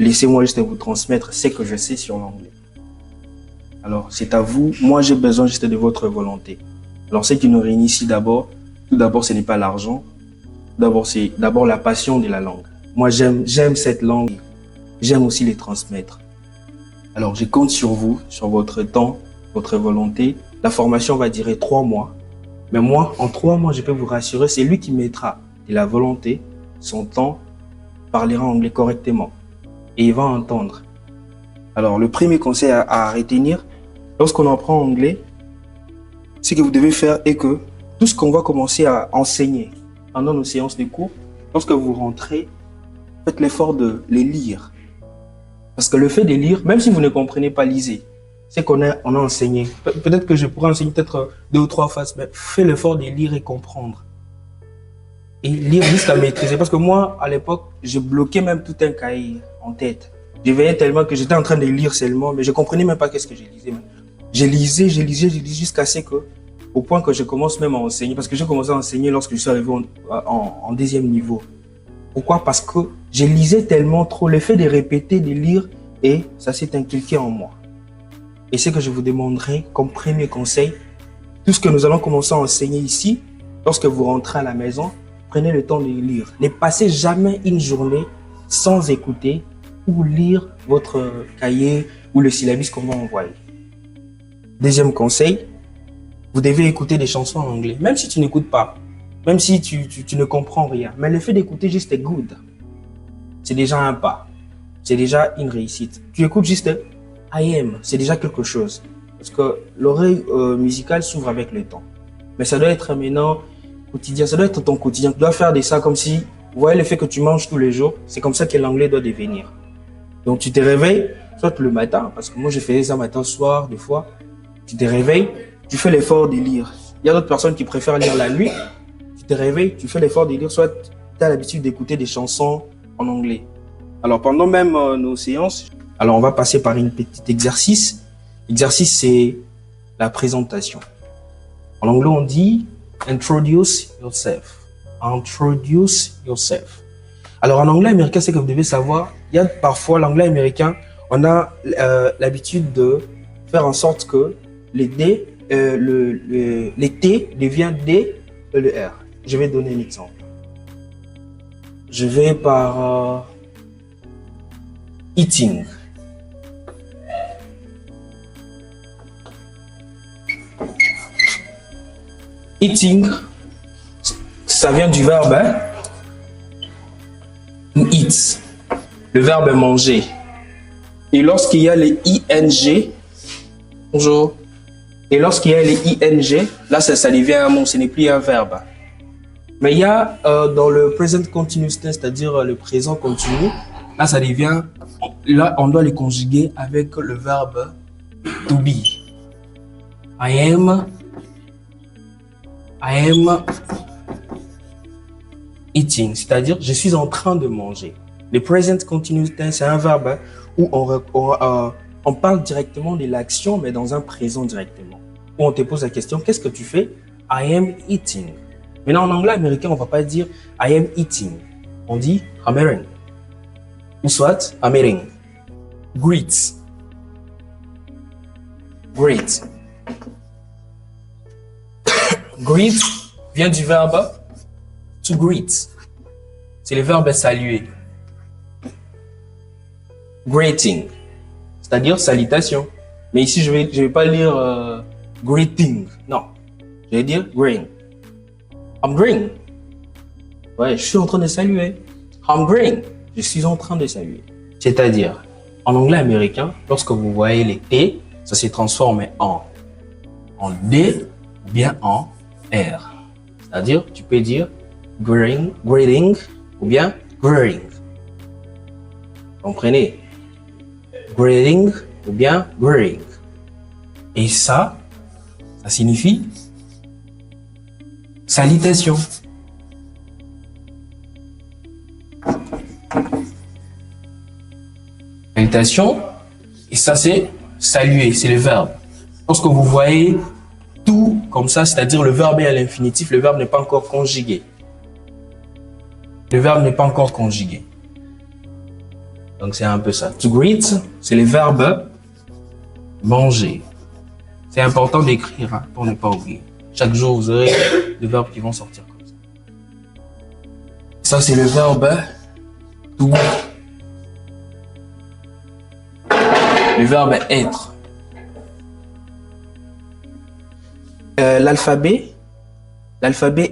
laissez-moi juste vous transmettre ce que je sais sur l'anglais. Alors, c'est à vous. Moi, j'ai besoin juste de votre volonté. Alors, ce qui nous réunit ici tout d'abord, ce n'est pas l'argent. C'est d'abord la passion de la langue. Moi, j'aime cette langue. J'aime aussi les transmettre. Alors, je compte sur vous, sur votre temps, votre volonté. La formation va durer 3 mois. Mais moi, en 3 mois, je peux vous rassurer, c'est lui qui mettra de la volonté, son temps, parlera anglais correctement. Et il va entendre. Alors, le premier conseil à retenir, lorsqu'on apprend anglais, ce que vous devez faire est que tout ce qu'on va commencer à enseigner pendant nos séances de cours, lorsque vous rentrez, faites l'effort de les lire. Parce que le fait de lire, même si vous ne comprenez pas, lisez. C'est qu'on a enseigné. Peut-être que je pourrais enseigner peut-être 2 ou 3 phases, mais faites l'effort de lire et comprendre. Et lire jusqu'à maîtriser. Parce que moi, à l'époque, je bloquais même tout un cahier en tête. Je veillais tellement que j'étais en train de lire seulement, mais je comprenais même pas qu'est-ce que je lisais. Je lisais jusqu'à ce que, au point que je commence même à enseigner. Parce que j'ai commencé à enseigner lorsque je suis arrivé en 2e niveau. Pourquoi? Parce que je lisais tellement trop. Le fait de répéter, de lire, et ça s'est inculqué en moi. Et ce que je vous demanderai comme premier conseil, tout ce que nous allons commencer à enseigner ici, lorsque vous rentrez à la maison, prenez le temps de lire. Ne passez jamais une journée sans écouter ou lire votre cahier ou le syllabus qu'on va envoyer. Deuxième conseil, vous devez écouter des chansons en anglais, même si tu n'écoutes pas, même si tu ne comprends rien. Mais le fait d'écouter juste est good. C'est déjà un pas. C'est déjà une réussite. Tu écoutes juste I am, c'est déjà quelque chose. Parce que l'oreille musicale s'ouvre avec le temps. Mais ça doit être maintenant quotidien, ça doit être ton quotidien. Tu dois faire de ça comme si, vous voyez le fait que tu manges tous les jours, c'est comme ça que l'anglais doit devenir. Donc tu te réveilles, soit le matin, parce que moi je faisais ça matin, soir, des fois. Tu te réveilles, tu fais l'effort de lire. Il y a d'autres personnes qui préfèrent lire la nuit. Tu te réveilles, tu fais l'effort de lire, soit tu as l'habitude d'écouter des chansons en anglais. Alors pendant même nos séances, alors on va passer par une petite exercice. L'exercice, c'est la présentation. En anglais, on dit introduce yourself. Introduce yourself. Alors en anglais américain, c'est que vous devez savoir, il y a parfois l'anglais américain, on a l'habitude de faire en sorte que les D, les T deviennent D et le R. Je vais donner un exemple. Je vais par eating. Eating, ça vient du verbe eat. Le verbe manger. Et lorsqu'il y a les ing, bonjour. Et lorsqu'il y a les ing, là ça devient un mot, ce n'est plus un verbe. Mais il y a dans le present continuous tense, c'est-à-dire le présent continu, là ça devient, là on doit les conjuguer avec le verbe to be. I am eating, c'est-à-dire je suis en train de manger. Le present continuous tense, c'est un verbe où on parle directement de l'action, mais dans un présent directement. Où on te pose la question, qu'est-ce que tu fais? I am eating. Maintenant, en anglais américain, on ne va pas dire I am eating. On dit I'm eating. Ou soit I'm eating. Greet. Greet. Greet vient du verbe to greet. C'est le verbe saluer. Greeting, c'est-à-dire salutation. Mais ici, je vais pas lire greeting. Non, je vais dire greeting. I'm greeting. Ouais, je suis en train de saluer. I'm greeting. Je suis en train de saluer. C'est-à-dire, en anglais américain, lorsque vous voyez les T, ça se transforme en D ou bien en R. C'est-à-dire, tu peux dire greeting ou bien greeting. Comprenez? Greeting ou bien greeting. Et ça signifie salutation. Salutation, et ça c'est saluer, c'est le verbe. Lorsque vous voyez tout comme ça, c'est-à-dire le verbe est à l'infinitif, le verbe n'est pas encore conjugué. Le verbe n'est pas encore conjugué. Donc, c'est un peu ça. To greet, c'est les verbes manger. C'est important d'écrire hein, pour ne pas oublier. Chaque jour, vous aurez des verbes qui vont sortir comme ça. Ça, c'est le verbe to. Le verbe être. L'alphabet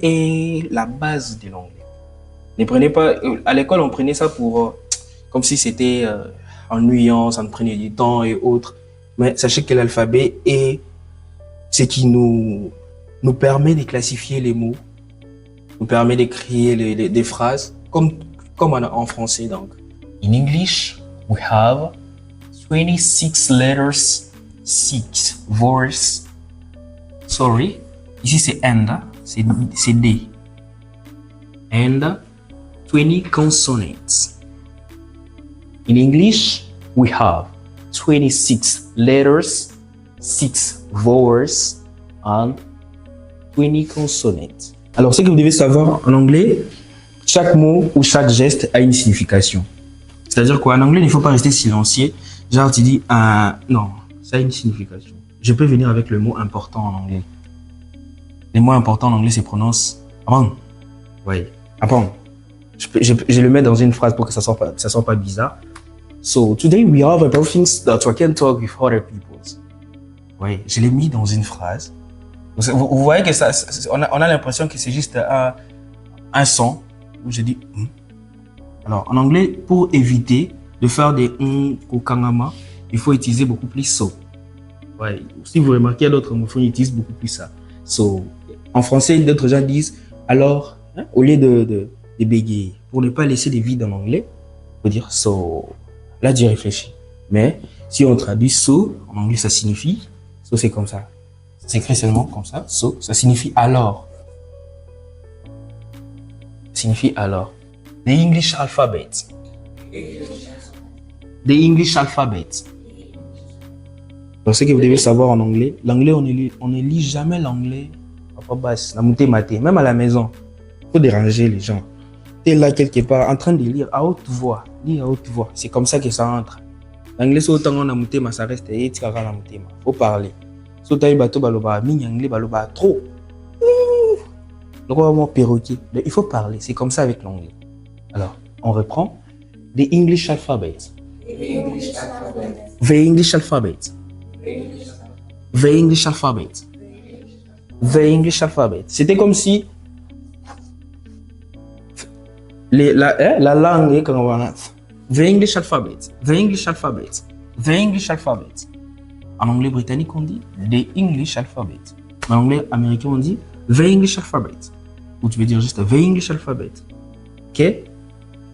est la base de l'anglais. Ne prenez pas, à l'école, on prenait ça pour, comme si c'était ennuyant, ça nous prenait du temps et autres. Mais sachez que l'alphabet est ce qui nous permet de classifier les mots, nous permet d'écrire des phrases, comme en français donc. In English, we have 26 letters, 6 vowels. Sorry, ici c'est and, c'est D. And 20 consonants. In English, we have 26 letters, 6 vowels, and 20 consonants. Alors, ce que vous devez savoir en anglais, chaque mot ou chaque geste a une signification. C'est-à-dire qu'en anglais, il ne faut pas rester silencieux. Genre, tu dis, non, ça a une signification. Je peux venir avec le mot important en anglais. Les mots importants en anglais se prononcent upon. Oui, upon. Je le mets dans une phrase pour que ça soit pas bizarre. So, today we have a things that we can talk with other people. Oui, je l'ai mis dans une phrase. Vous voyez que on a l'impression que c'est juste un son où je dis Alors, en anglais, pour éviter de faire des au kangama, il faut utiliser beaucoup plus so. Ouais. Si vous remarquez, d'autres homophones utilisent beaucoup plus ça. So, en français, d'autres gens disent alors, hein, au lieu de bégayer, pour ne pas laisser des vides en anglais, il faut dire so. Là, j'y réfléchis. Mais si on traduit so, en anglais, ça signifie so, c'est comme ça. Ça s'écrit seulement comme ça. So, ça signifie alors. Ça signifie alors. The English alphabet. The English alphabet. Donc, ce que vous devez savoir en anglais, l'anglais, on ne lit jamais l'anglais à basse, la montée matée, même à la maison. Il faut déranger les gens. Tu es là quelque part en train de lire à haute voix. Lire à haute voix. C'est comme ça que ça entre. L'anglais, c'est autant qu'on a monté, mais ça reste et tu as monté. Il faut parler. Si tu as bateau, baloba, mini anglais, baloba, trop. Donc, on va perroquet. Il faut parler. C'est comme ça avec l'anglais. Alors, on reprend. The English alphabet. The English alphabet. The English alphabet. The English alphabet. The English alphabet. C'était comme si la langue est comme on va. The English alphabet. The English alphabet. The English alphabet. En anglais britannique, on dit the English alphabet. En anglais américain, on dit the English alphabet. Ou tu veux dire juste the English alphabet. Ok?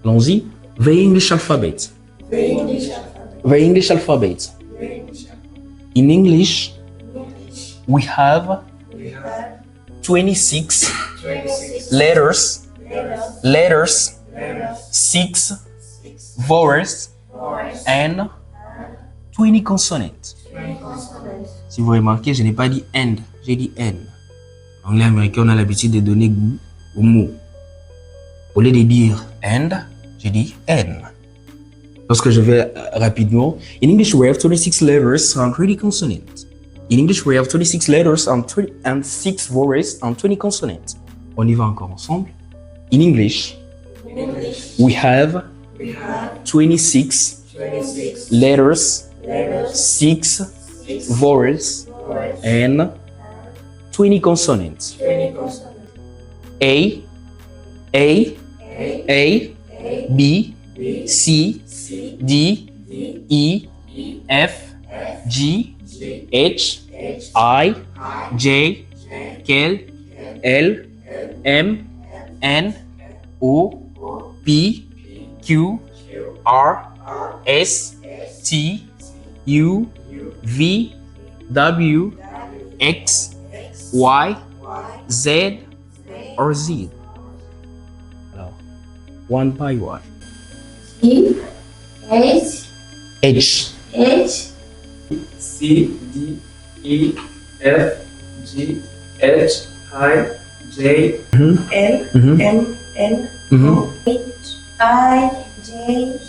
Allons-y. The English alphabet. The English alphabet. The English alphabet. In English, we have 26 letters, 6 vowels, and 20 consonants. Si vous remarquez, je n'ai pas dit and, j'ai dit n. En anglais américain, on a l'habitude de donner goût au mot. Au lieu de dire and, j'ai dit n. Lorsque je vais rapidement, in English we have 26 letters and 20 consonants. In English we have 26 letters and 6 vowels and 20 consonants. On y va encore ensemble. In English, we have 26 letters, 6 vowels, and 20 consonants. A, B, C, D, E, F, G, H, I, J, K, L, M, N, O, P, Q, R, S, T, U, V, W, X, Y, Z, or Z. Alors, one by one. E, H, H, C, D, E, F, G, H, I, J, L, M, N, O, H, I, J,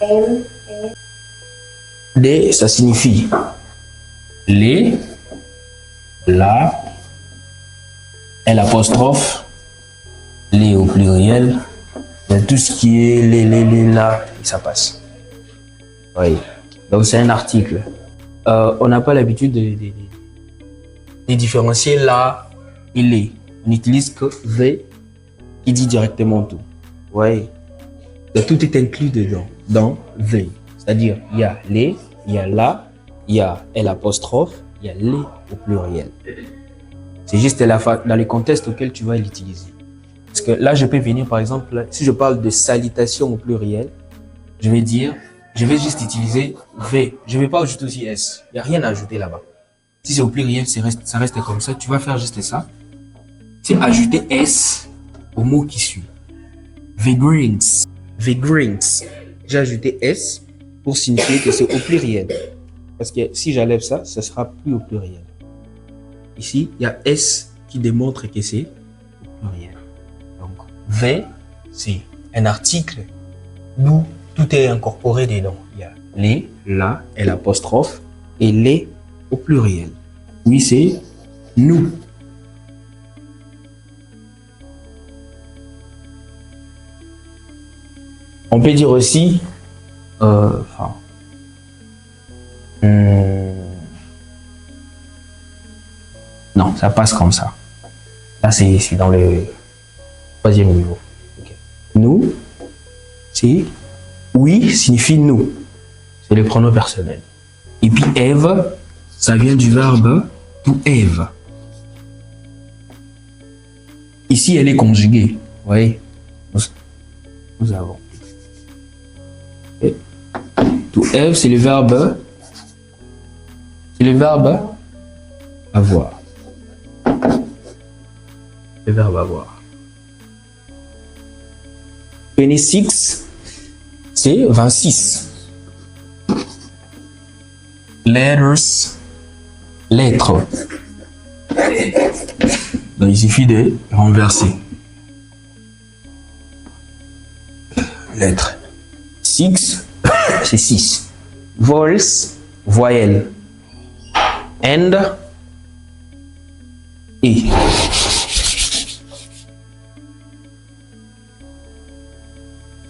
M, Les, ça signifie les, la, L apostrophe, les au pluriel, il y a tout ce qui est les, là, et ça passe. Oui. Donc c'est un article. On n'a pas l'habitude de différencier là et les. On n'utilise que the qui dit directement tout. Oui. Donc tout est inclus dedans, dans the. C'est-à-dire, il y a les, il y a la, il y a L apostrophe, il y a les au pluriel. C'est juste dans les contextes auxquels tu vas l'utiliser. Parce que là, je peux venir, par exemple, si je parle de salutation au pluriel, je vais dire, je vais juste utiliser V. Je ne vais pas ajouter aussi S. Il n'y a rien à ajouter là-bas. Si c'est au pluriel, ça reste comme ça. Tu vas faire juste ça. C'est ajouter S au mot qui suit. The greens. The greens. J'ai ajouté S pour signifier que c'est au pluriel. Parce que si j'enlève ça, ça sera plus au pluriel. Ici, il y a S qui démontre que c'est au pluriel. Donc, the, c'est un article d'où tout est incorporé dedans. Il y a les, la, L apostrophe et les au pluriel. Oui, c'est nous. On peut dire aussi, non, ça passe comme ça. Là, c'est dans le 3e niveau. Okay. Nous, c'est oui signifie nous. C'est le pronom personnel. Et puis Ève, ça vient du verbe to have. Ici, elle est conjuguée. Vous voyez, nous avons. Okay. To have, c'est le verbe. C'est le verbe avoir. Le verbe avoir. 26, c'est 26. Letters, lettres. Donc il suffit de renverser. Lettres. 6, c'est 6. Vowels, voyelles. And, et.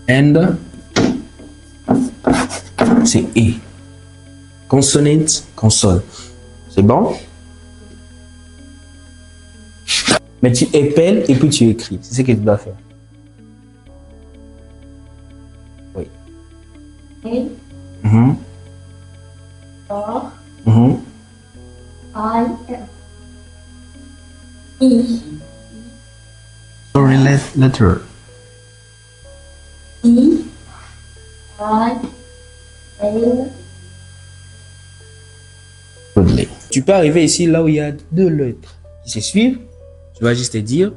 And, c'est et. Consonant, consonne. C'est bon? Mais tu épelles et puis tu écris. C'est ce que tu dois faire. Oui. A, Mhm. R, Mhm. I, E, Sorry, letter. E, I, L. Goodly. Tu peux arriver ici là où il y a 2 lettres qui se suivent. Tu vas juste te dire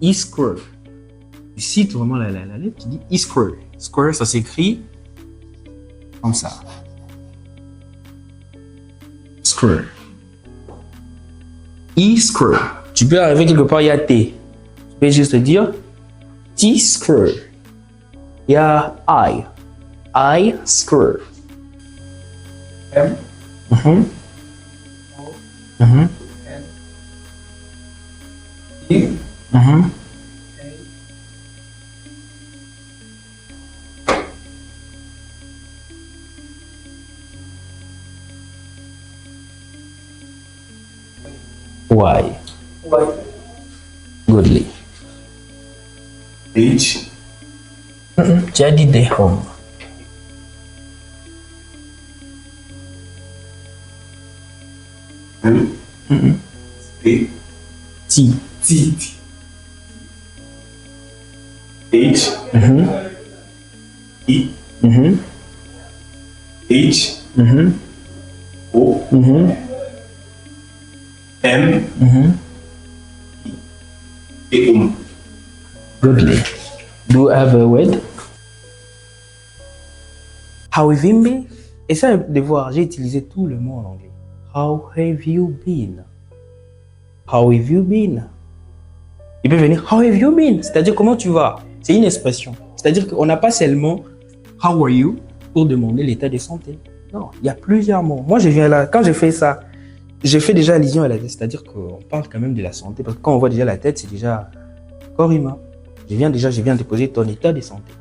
E-square. Tu cites vraiment la lettre, tu dis E-square. Square, ça s'écrit comme ça. Square. E-square. Tu peux arriver quelque part, il y a T. Tu peux juste dire T-square. Il y a I. I-square. M, Mhm. O, Mhm. N, E, Mhm. A, Y. Y, Goodly. H, Tu as dit des home. M, P, T. T, H, Mhm. E, Mhm. H, Mhm. O, Mhm. M, Mhm. et Goodly. Do you have a word? How have you been? Essaye de voir, j'ai utilisé tout le mot en anglais. How have you been? How have you been? Il peut venir, how have you been? C'est-à-dire comment tu vas? C'est une expression. C'est-à-dire qu'on n'a pas seulement how are you pour demander l'état de santé. Non, il y a plusieurs mots. Moi, je viens là, quand je fais ça, je fais déjà allusion à la tête, c'est-à-dire qu'on parle quand même de la santé, parce que quand on voit déjà la tête, c'est déjà corps humain. Je viens de poser ton état de santé.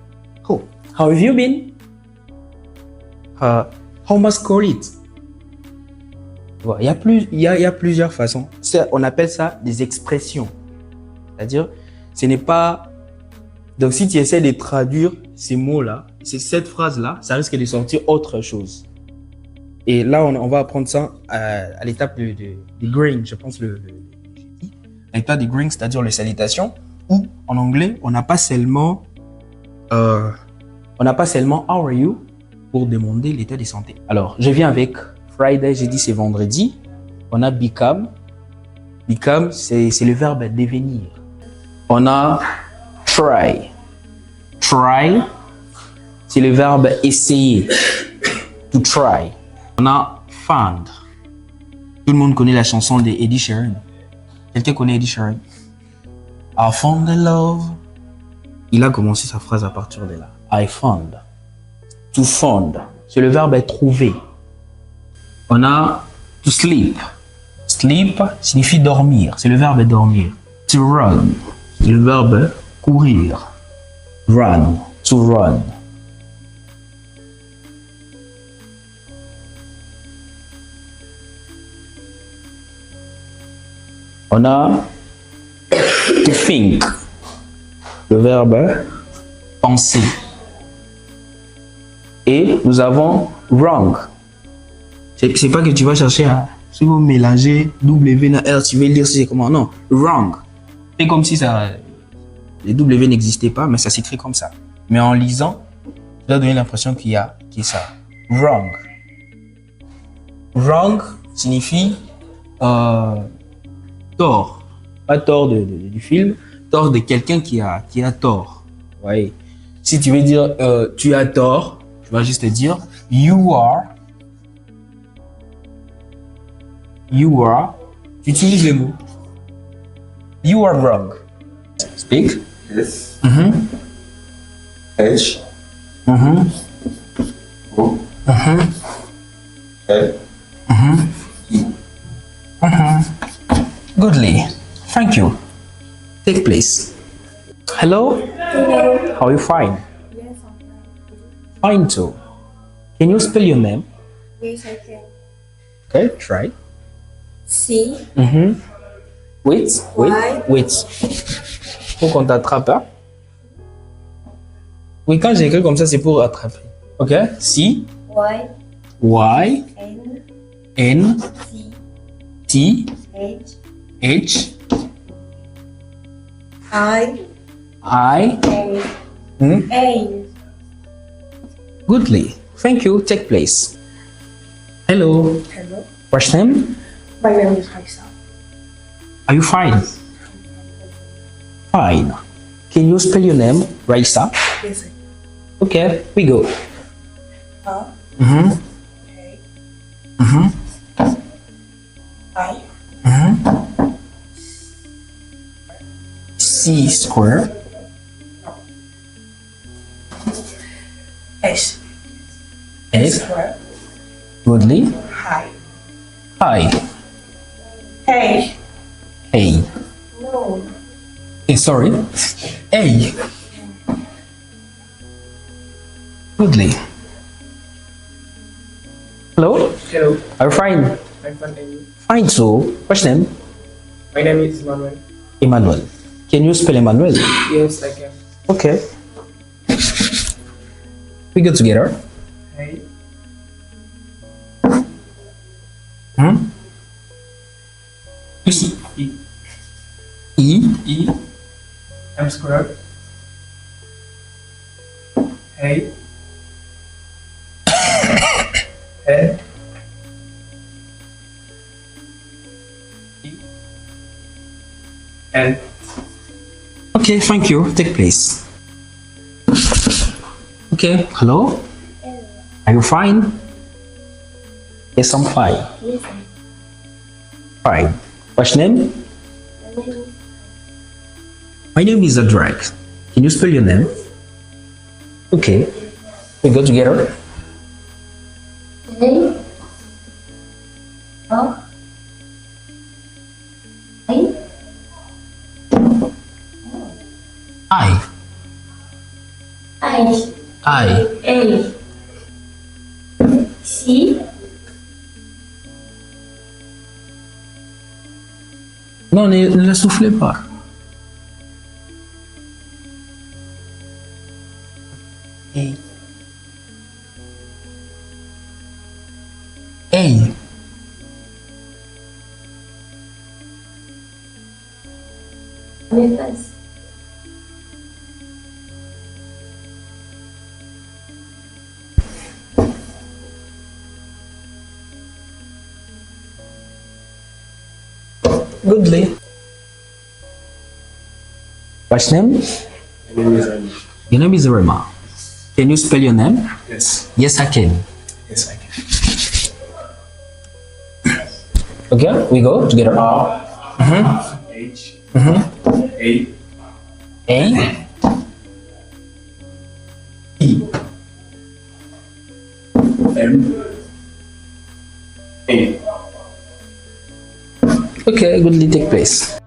Oh, how have you been? How much call it? Voilà, il y a plusieurs façons. On appelle ça des expressions. C'est-à-dire, ce n'est pas... Donc, si tu essaies de traduire ces mots-là, cette phrase-là, ça risque de sortir autre chose. Et là, on va apprendre ça à l'étape de greeting, je pense, l'étape de greeting, c'est-à-dire les salutations, où en anglais, on n'a pas seulement how are you pour demander l'état de santé. Alors, je viens avec Friday, j'ai dit c'est vendredi. On a become. Become, c'est le verbe devenir. On a try. Try, c'est le verbe essayer. To try. On a found. Tout le monde connaît la chanson de Eddie Sheeran. Quelqu'un connaît Eddie Sheeran? I found the love. Il a commencé sa phrase à partir de là. I found. To find, c'est le verbe trouver. On a to sleep. Sleep signifie dormir. C'est le verbe dormir. To run, c'est le verbe courir. Run, to run. On a to think, le verbe penser. Et nous avons wrong. C'est pas que tu vas chercher à si vous mélangez W et R, tu veux lire c'est comment. Non, wrong. C'est comme si ça, les W n'existaient pas, mais ça s'écrit comme ça. Mais en lisant, tu vas donner l'impression qu'il y a ça. Wrong. Wrong signifie tort. Pas tort du film, tort de quelqu'un qui a tort. Ouais. Si tu veux dire tu as tort, tu vas juste dire you are. Tu utilises les mots. You are wrong. Speak. S. Mm-hmm. H. Mm-hmm. O. Mm-hmm. L. Mm-hmm. E. Mm-hmm. Goodly. Thank you. Take place. Hello? Hello. How are you fine? Yes, I'm fine. Fine too. Can you spell your name? Yes, I can. Okay, try. C. Mm-hmm. Wait. Why? Faut qu'on t'attrape, hein? Oui, quand j'écris comme ça, c'est pour attraper. Ok? C. Y. Y. N. N. T. T. H. H. I. I. A. Hmm? A. Goodly. Thank you. Take place. Hello. Hello. What's your name? My name is Raisa. Are you fine? Fine. Can you spell your name? Raisa. Yes, I can. Okay, we go. R. Mm-hmm. A. Mm-hmm. I. Mm-hmm. C square. S. S. Square. Goodly. Hi. Hi. Hey. Hey. No. Hey, sorry. Hey. Goodly. Hello. Hello, Are you fine? I'm fine and you? Fine, so what's your name? My name is Manuel. Emmanuel. Can you spell Emmanuel? Yes, I can. Okay. We go together. Hey, Hmm? E. E, E. E, M squared. Hey, N, E, L. Okay, thank you. Take place. Okay. Hello. Hello. Are you fine? Yes, I'm fine. Yes, I'm Fine. What's your name? My name is My name is Adrak. Can you spell your name? Okay. We go together. A. O. I. I. I. I. A. C. Non, ne la soufflez pas. A. A. Because. Goodly. What's name? My name is Ali. Your name is Rema. Can you spell your name? Yes. Yes, I can. Yes, I can. Okay, we go together. H. Mm-hmm. A. A. E. M. A. Okay, goodly take place.